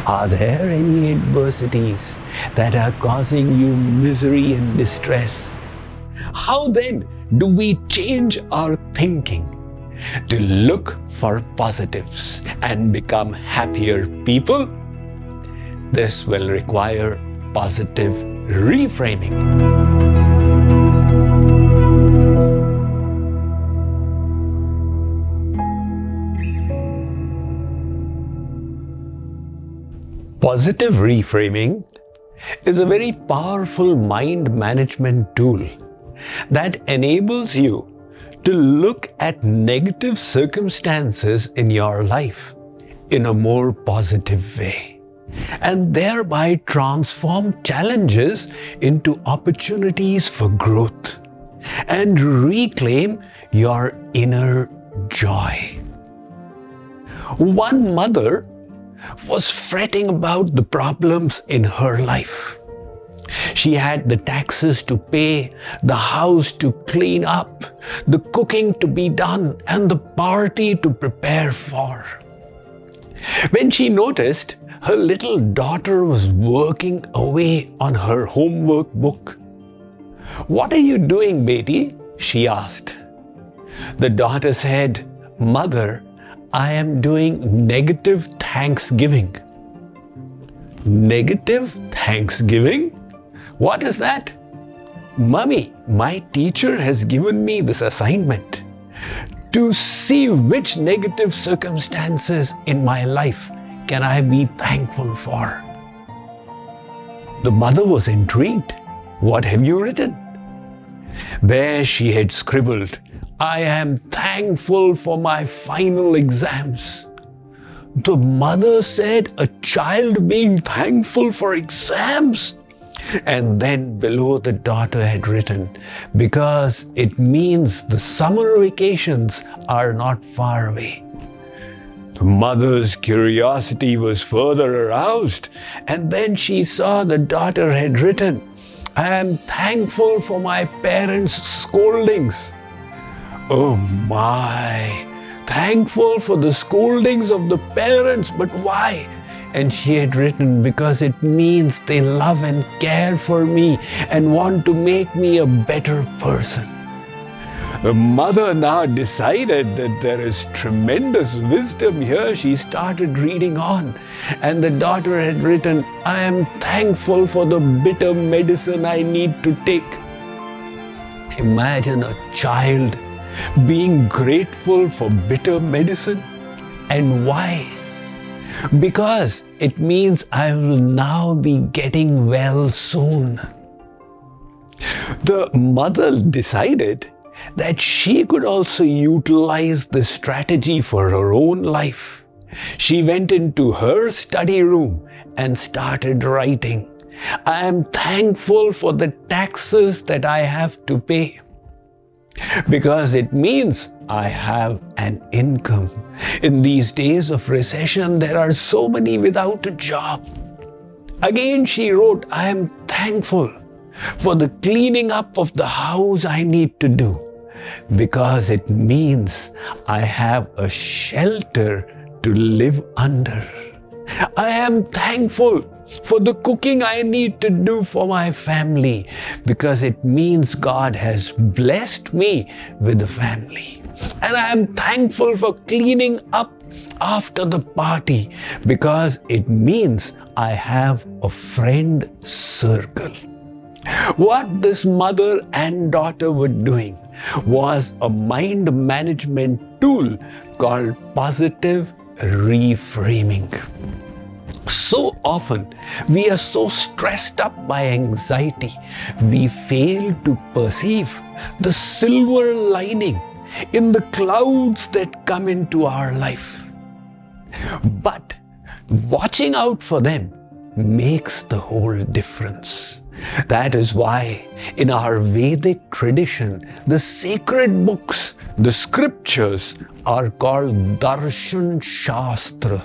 Are there any adversities that are causing you misery and distress? How then do we change our thinking to look for positives and become happier people? This will require positive reframing. Positive reframing is a very powerful mind management tool that enables you to look at negative circumstances in your life in a more positive way and thereby transform challenges into opportunities for growth and reclaim your inner joy. One mother was fretting about the problems in her life. She had the taxes to pay, the house to clean up, the cooking to be done, and the party to prepare for. When she noticed her little daughter was working away on her homework book, "What are you doing, Beti?" she asked. The daughter said, "Mother, I am doing negative Thanksgiving." Negative Thanksgiving? What is that? "Mummy, my teacher has given me this assignment to see which negative circumstances in my life can I be thankful for." The mother was intrigued. "What have you written?" There she had scribbled, "I am thankful for my final exams." The mother said, "A child being thankful for exams?" And then below the daughter had written, "Because it means the summer vacations are not far away." The mother's curiosity was further aroused, and then she saw the daughter had written, "I am thankful for my parents' scoldings." Oh my! Thankful for the scoldings of the parents, but why? And she had written, "Because it means they love and care for me and want to make me a better person." The mother now decided that there is tremendous wisdom here. She started reading on, and the daughter had written, "I am thankful for the bitter medicine I need to take." Imagine a child being grateful for bitter medicine. And why? Because it means I will now be getting well soon. The mother decided that she could also utilize this strategy for her own life. She went into her study room and started writing, "I am thankful for the taxes that I have to pay, because it means I have an income. In these days of recession, there are so many without a job." Again she wrote, "I am thankful for the cleaning up of the house I need to do, because it means I have a shelter to live under. I am thankful for the cooking I need to do for my family, because it means God has blessed me with a family. And I am thankful for cleaning up after the party, because it means I have a friend circle." What this mother and daughter were doing was a mind management tool called positive reframing. So often, we are so stressed up by anxiety, we fail to perceive the silver lining in the clouds that come into our life. But watching out for them makes the whole difference. That is why in our Vedic tradition, the sacred books, the scriptures, are called Darshan Shastra.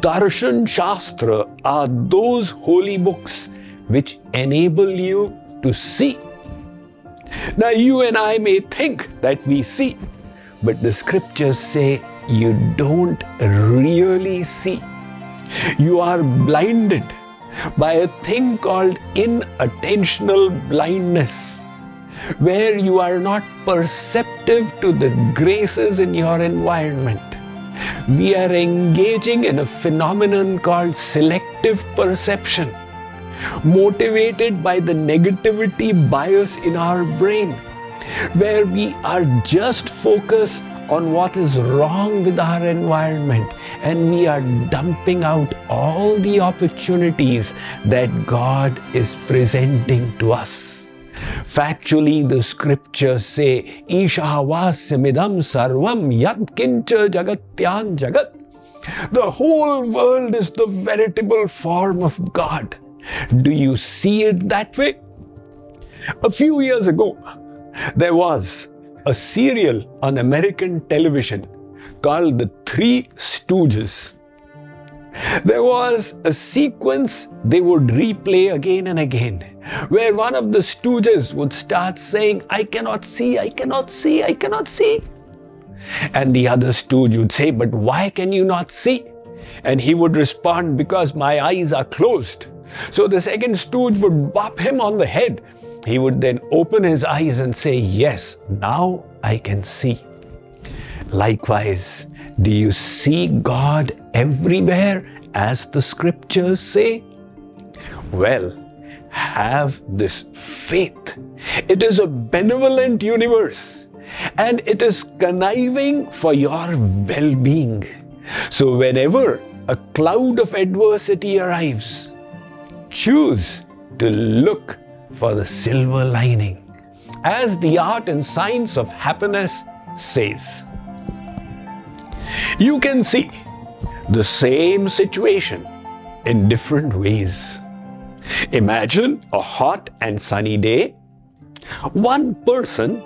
Darshan Shastra are those holy books which enable you to see. Now you and I may think that we see, but the scriptures say you don't really see. You are blinded by a thing called inattentional blindness, where you are not perceptive to the graces in your environment. We are engaging in a phenomenon called selective perception, motivated by the negativity bias in our brain, where we are just focused on what is wrong with our environment, and we are dumping out all the opportunities that God is presenting to us. Factually, the scriptures say, Ishavasyamidam sarvam yat kincha jagatyan jagat. The whole world is the veritable form of God. Do you see it that way? A few years ago, there was a serial on American television called The Three Stooges. There was a sequence they would replay again and again, where one of the stooges would start saying, I cannot see, I cannot see, I cannot see. And the other stooge would say, but why can you not see? And he would respond, because my eyes are closed. So the second stooge would bop him on the head. He would then open his eyes and say, yes, now I can see. Likewise, do you see God everywhere as the scriptures say? Well, have this faith. It is a benevolent universe, and it is conniving for your well-being. So whenever a cloud of adversity arrives, choose to look for the silver lining, as the art and science of happiness says. You can see the same situation in different ways. Imagine a hot and sunny day. One person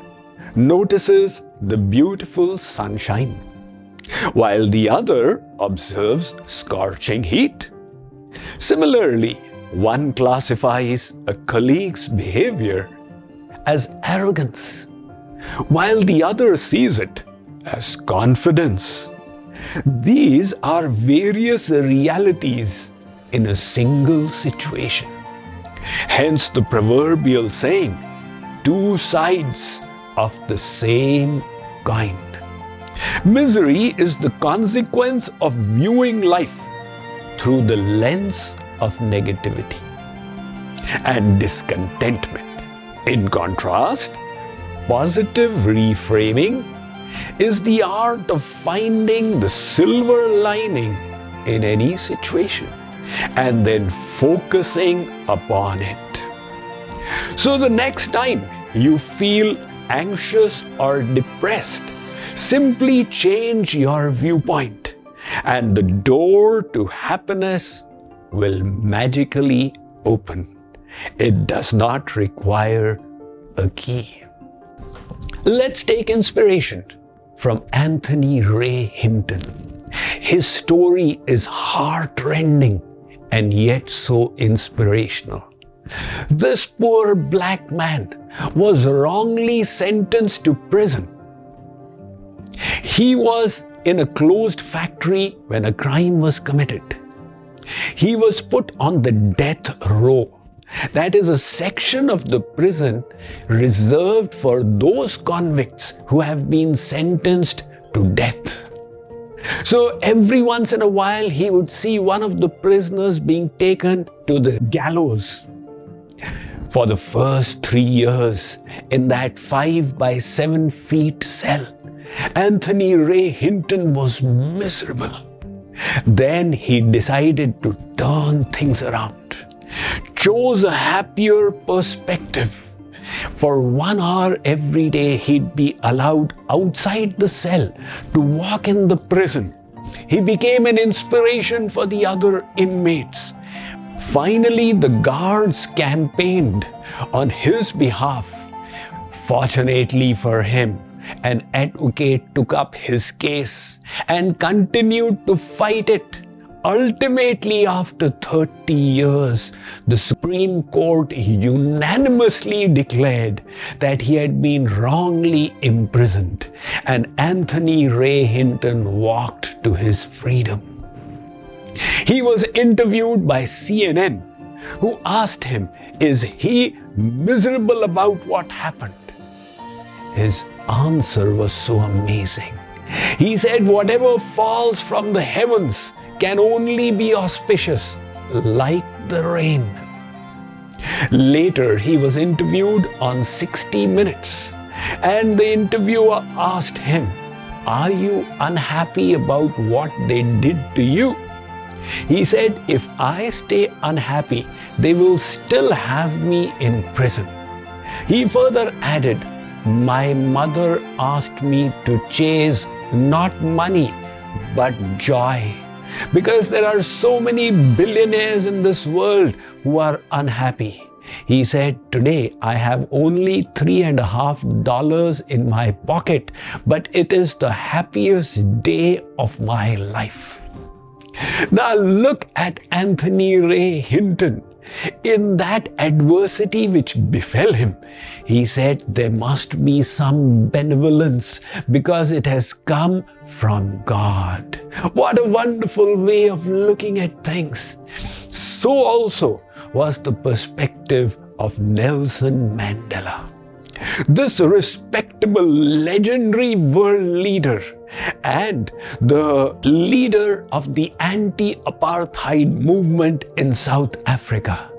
notices the beautiful sunshine, while the other observes scorching heat. Similarly, one classifies a colleague's behavior as arrogance, while the other sees it as confidence. These are various realities in a single situation. Hence the proverbial saying, two sides of the same coin. Misery is the consequence of viewing life through the lens of negativity and discontentment. In contrast, positive reframing is the art of finding the silver lining in any situation and then focusing upon it. So the next time you feel anxious or depressed, simply change your viewpoint, and the door to happiness will magically open. It does not require a key. Let's take inspiration from Anthony Ray Hinton. His story is heart-rending and yet so inspirational. This poor black man was wrongly sentenced to prison. He was in a closed factory when a crime was committed. He was put on the death row. That is a section of the prison reserved for those convicts who have been sentenced to death. So every once in a while he would see one of the prisoners being taken to the gallows. For the first 3 years in that 5 by 7 feet cell, Anthony Ray Hinton was miserable. Then he decided to turn things around, chose a happier perspective. For 1 hour every day, he'd be allowed outside the cell to walk in the prison. He became an inspiration for the other inmates. Finally, the guards campaigned on his behalf. Fortunately for him, an advocate took up his case and continued to fight it. Ultimately, after 30 years, the Supreme Court unanimously declared that he had been wrongly imprisoned, and Anthony Ray Hinton walked to his freedom. He was interviewed by CNN, who asked him, is he miserable about what happened? His answer was so amazing. He said, whatever falls from the heavens can only be auspicious, like the rain. Later, he was interviewed on 60 Minutes, and the interviewer asked him, are you unhappy about what they did to you? He said, if I stay unhappy, they will still have me in prison. He further added, my mother asked me to chase not money, but joy. Because there are so many billionaires in this world who are unhappy. He said, today I have only $3.50 in my pocket, but it is the happiest day of my life. Now look at Anthony Ray Hinton. In that adversity which befell him, he said there must be some benevolence because it has come from God. What a wonderful way of looking at things. So also was the perspective of Nelson Mandela. This respectable, legendary world leader and the leader of the anti-apartheid movement in South Africa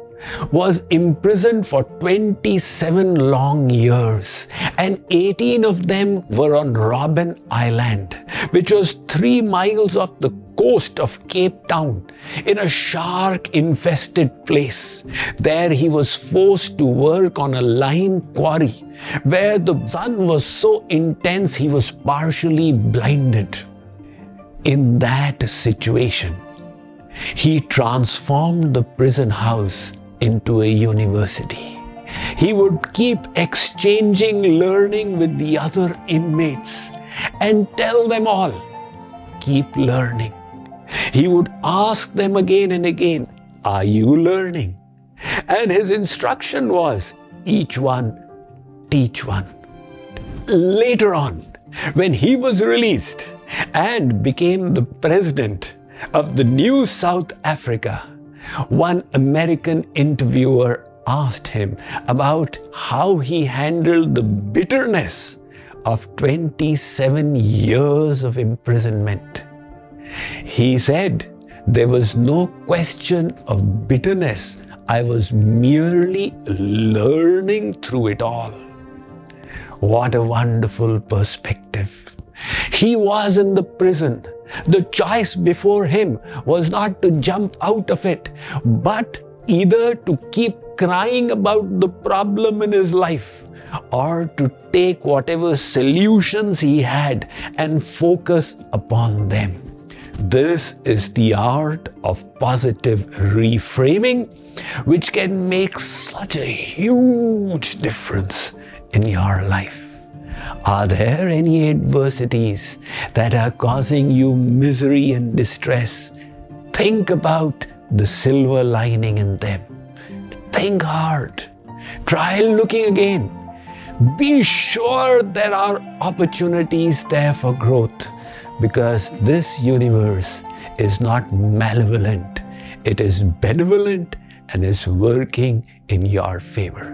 was imprisoned for 27 long years, and 18 of them were on Robben Island, which was 3 miles off the coast of Cape Town, in a shark-infested place. There he was forced to work on a lime quarry, where the sun was so intense he was partially blinded. In that situation, he transformed the prison house into a university. He would keep exchanging learning with the other inmates and tell them all, keep learning. He would ask them again and again, are you learning? And his instruction was, each one, teach one. Later on, when he was released and became the president of the new South Africa, one American interviewer asked him about how he handled the bitterness of 27 years of imprisonment. He said, there was no question of bitterness. I was merely learning through it all. What a wonderful perspective. He was in the prison. The choice before him was not to jump out of it, but either to keep crying about the problem in his life or to take whatever solutions he had and focus upon them. This is the art of positive reframing, which can make such a huge difference in your life. Are there any adversities that are causing you misery and distress? Think about the silver lining in them. Think hard. Try looking again. Be sure there are opportunities there for growth, because this universe is not malevolent. It is benevolent and is working in your favor.